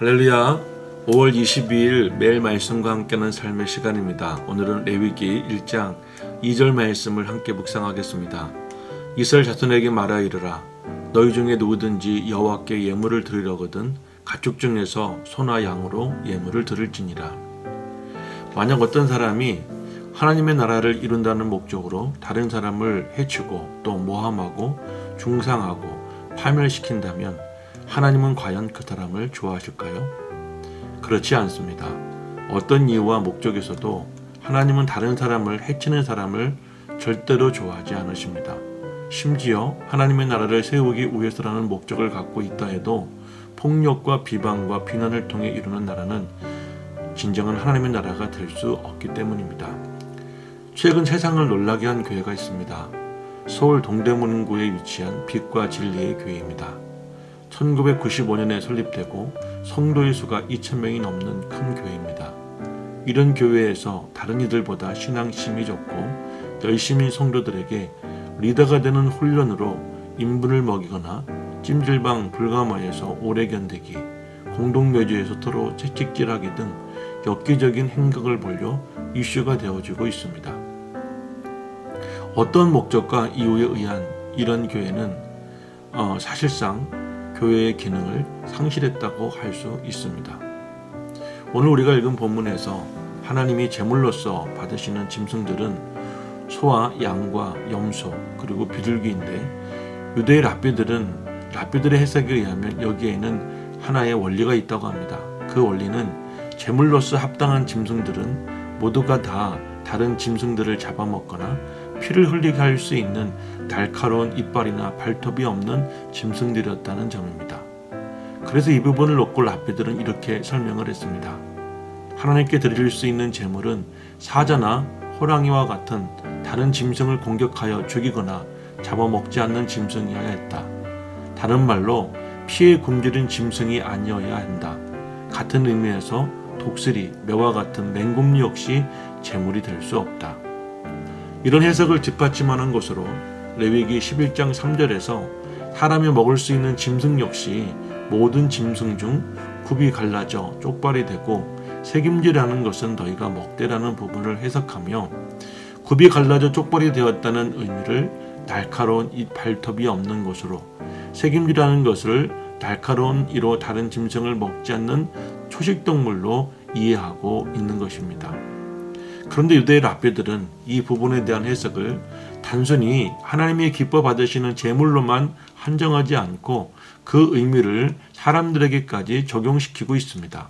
할렐루야. 5월 22일 매일 말씀과 함께하는 삶의 시간입니다. 오늘은 레위기 1장 2절 말씀을 함께 묵상하겠습니다. 이스라엘 자손에게 말하 이르라. 너희 중에 누구든지 여호와께 예물을 드리려거든 가축 중에서 소나 양으로 예물을 드릴지니라. 만약 어떤 사람이 하나님의 나라를 이룬다는 목적으로 다른 사람을 해치고 또 모함하고 중상하고 파멸시킨다면 하나님은 과연 그 사람을 좋아하실까요? 그렇지 않습니다. 어떤 이유와 목적에서도 하나님은 다른 사람을 해치는 사람을 절대로 좋아하지 않으십니다. 심지어 하나님의 나라를 세우기 위해서라는 목적을 갖고 있다 해도 폭력과 비방과 비난을 통해 이루는 나라는 진정한 하나님의 나라가 될 수 없기 때문입니다. 최근 세상을 놀라게 한 교회가 있습니다. 서울 동대문구에 위치한 빛과 진리의 교회입니다. 1995년에 설립되고 성도의 수가 2,000명이 넘는 큰 교회입니다. 이런 교회에서 다른 이들보다 신앙심이 좋고 열심히 성도들에게 리더가 되는 훈련으로 인분을 먹이거나 찜질방 불가마에서 오래 견디기, 공동묘지에서 서로 채찍질하기 등 엽기적인 행각을 벌려 이슈가 되어지고 있습니다. 어떤 목적과 이유에 의한 이런 교회는 사실상 교회의 기능을 상실했다고 할 수 있습니다. 오늘 우리가 읽은 본문에서 하나님이 제물로서 받으시는 짐승들은 소와 양과 염소 그리고 비둘기인데 유대의 랍비들의 해석에 의하면 여기에는 하나의 원리가 있다고 합니다. 그 원리는 제물로서 합당한 짐승들은 모두가 다 다른 짐승들을 잡아먹거나 피를 흘리게 할 수 있는 날카로운 이빨이나 발톱이 없는 짐승들이었다는 점입니다. 그래서 이 부분을 놓고 랍비들은 이렇게 설명을 했습니다. 하나님께 드릴 수 있는 제물은 사자나 호랑이와 같은 다른 짐승을 공격하여 죽이거나 잡아먹지 않는 짐승이어야 했다. 다른 말로 피에 굶주린 짐승이 아니어야 한다. 같은 의미에서 독수리, 매와 같은 맹금류 역시 제물이 될 수 없다. 이런 해석을 뒷받침하는 것으로 레위기 11장 3절에서 사람이 먹을 수 있는 짐승 역시 모든 짐승 중 굽이 갈라져 쪽발이 되고 새김질하는 것은 너희가 먹되라는 부분을 해석하며 굽이 갈라져 쪽발이 되었다는 의미를 날카로운 이 발톱이 없는 것으로 새김질하는 것을 날카로운 이로 다른 짐승을 먹지 않는 초식동물로 이해하고 있는 것입니다. 그런데 유대의 랍비들은 이 부분에 대한 해석을 단순히 하나님이 기뻐 받으시는 제물로만 한정하지 않고 그 의미를 사람들에게까지 적용시키고 있습니다.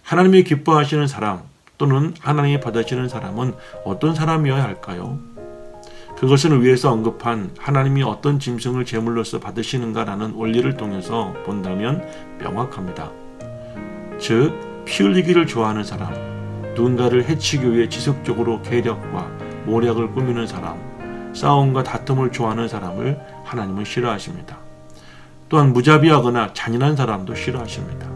하나님이 기뻐하시는 사람 또는 하나님이 받으시는 사람은 어떤 사람이어야 할까요? 그것은 위에서 언급한 하나님이 어떤 짐승을 제물로서 받으시는가라는 원리를 통해서 본다면 명확합니다. 즉, 피 흘리기를 좋아하는 사람, 누군가를 해치기 위해 지속적으로 계략과 모략을 꾸미는 사람, 싸움과 다툼을 좋아하는 사람을 하나님은 싫어하십니다. 또한 무자비하거나 잔인한 사람도 싫어하십니다.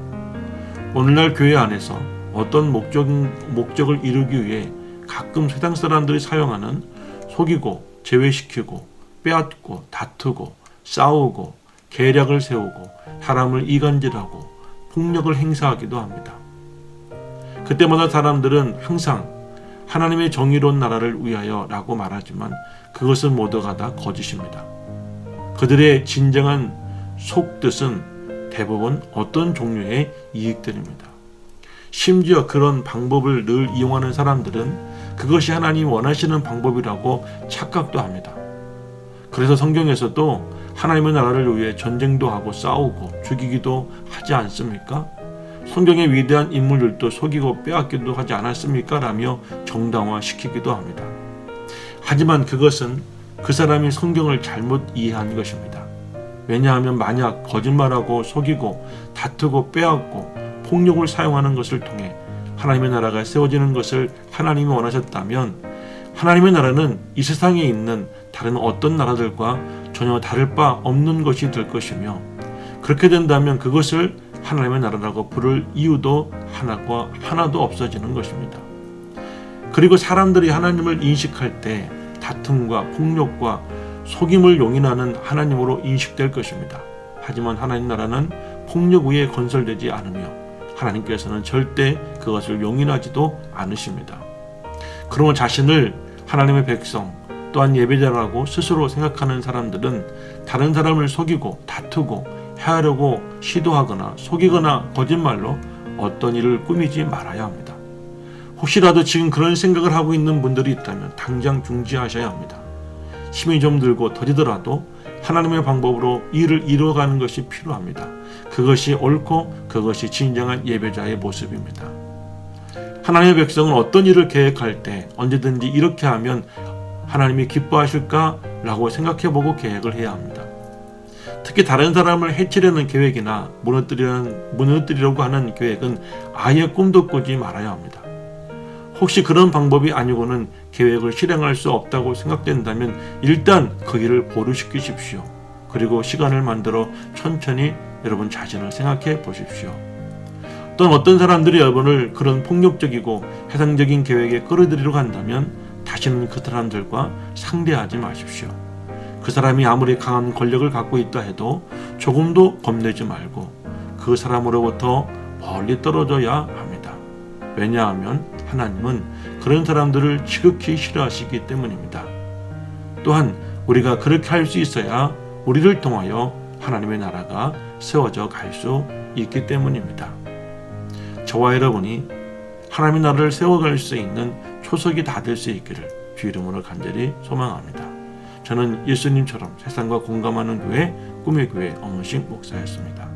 오늘날 교회 안에서 어떤 목적을 이루기 위해 가끔 세상 사람들이 사용하는 속이고 제외시키고 빼앗고 다투고 싸우고 계략을 세우고 사람을 이간질하고 폭력을 행사하기도 합니다. 그때마다 사람들은 항상 하나님의 정의로운 나라를 위하여 라고 말하지만 그것은 모두가 다 거짓입니다. 그들의 진정한 속뜻은 대부분 어떤 종류의 이익들입니다. 심지어 그런 방법을 늘 이용하는 사람들은 그것이 하나님이 원하시는 방법이라고 착각도 합니다. 그래서 성경에서도 하나님의 나라를 위해 전쟁도 하고 싸우고 죽이기도 하지 않습니까? 성경의 위대한 인물들도 속이고 빼앗기도 하지 않았습니까? 라며 정당화시키기도 합니다. 하지만 그것은 그 사람이 성경을 잘못 이해한 것입니다. 왜냐하면 만약 거짓말하고 속이고 다투고 빼앗고 폭력을 사용하는 것을 통해 하나님의 나라가 세워지는 것을 하나님이 원하셨다면 하나님의 나라는 이 세상에 있는 다른 어떤 나라들과 전혀 다를 바 없는 것이 될 것이며 그렇게 된다면 그것을 하나님의 나라라고 부를 이유도 하나도 없어지는 것입니다. 그리고 사람들이 하나님을 인식할 때 다툼과 폭력과 속임을 용인하는 하나님으로 인식될 것입니다. 하지만 하나님 나라는 폭력 위에 건설되지 않으며 하나님께서는 절대 그것을 용인하지도 않으십니다. 그러므로 자신을 하나님의 백성 또한 예배자라고 스스로 생각하는 사람들은 다른 사람을 속이고 다투고 해하려고 시도하거나 속이거나 거짓말로 어떤 일을 꾸미지 말아야 합니다. 혹시라도 지금 그런 생각을 하고 있는 분들이 있다면 당장 중지하셔야 합니다. 힘이 좀 들고 더디더라도 하나님의 방법으로 일을 이루어가는 것이 필요합니다. 그것이 옳고 그것이 진정한 예배자의 모습입니다. 하나님의 백성은 어떤 일을 계획할 때 언제든지 이렇게 하면 하나님이 기뻐하실까라고 생각해보고 계획을 해야 합니다. 특히 다른 사람을 해치려는 계획이나 무너뜨리려고 하는 계획은 아예 꿈도 꾸지 말아야 합니다. 혹시 그런 방법이 아니고는 계획을 실행할 수 없다고 생각된다면 일단 그 일을 보류시키십시오. 그리고 시간을 만들어 천천히 여러분 자신을 생각해 보십시오. 또는 어떤 사람들이 여러분을 그런 폭력적이고 해상적인 계획에 끌어들이려고 한다면 다시는 그 사람들과 상대하지 마십시오. 그 사람이 아무리 강한 권력을 갖고 있다 해도 조금도 겁내지 말고 그 사람으로부터 멀리 떨어져야 합니다. 왜냐하면 하나님은 그런 사람들을 지극히 싫어하시기 때문입니다. 또한 우리가 그렇게 할 수 있어야 우리를 통하여 하나님의 나라가 세워져 갈 수 있기 때문입니다. 저와 여러분이 하나님의 나라를 세워갈 수 있는 초석이 다 될 수 있기를 주 이름으로 간절히 소망합니다. 저는 예수님처럼 세상과 공감하는 교회 꿈의 교회 엄은식 목사였습니다.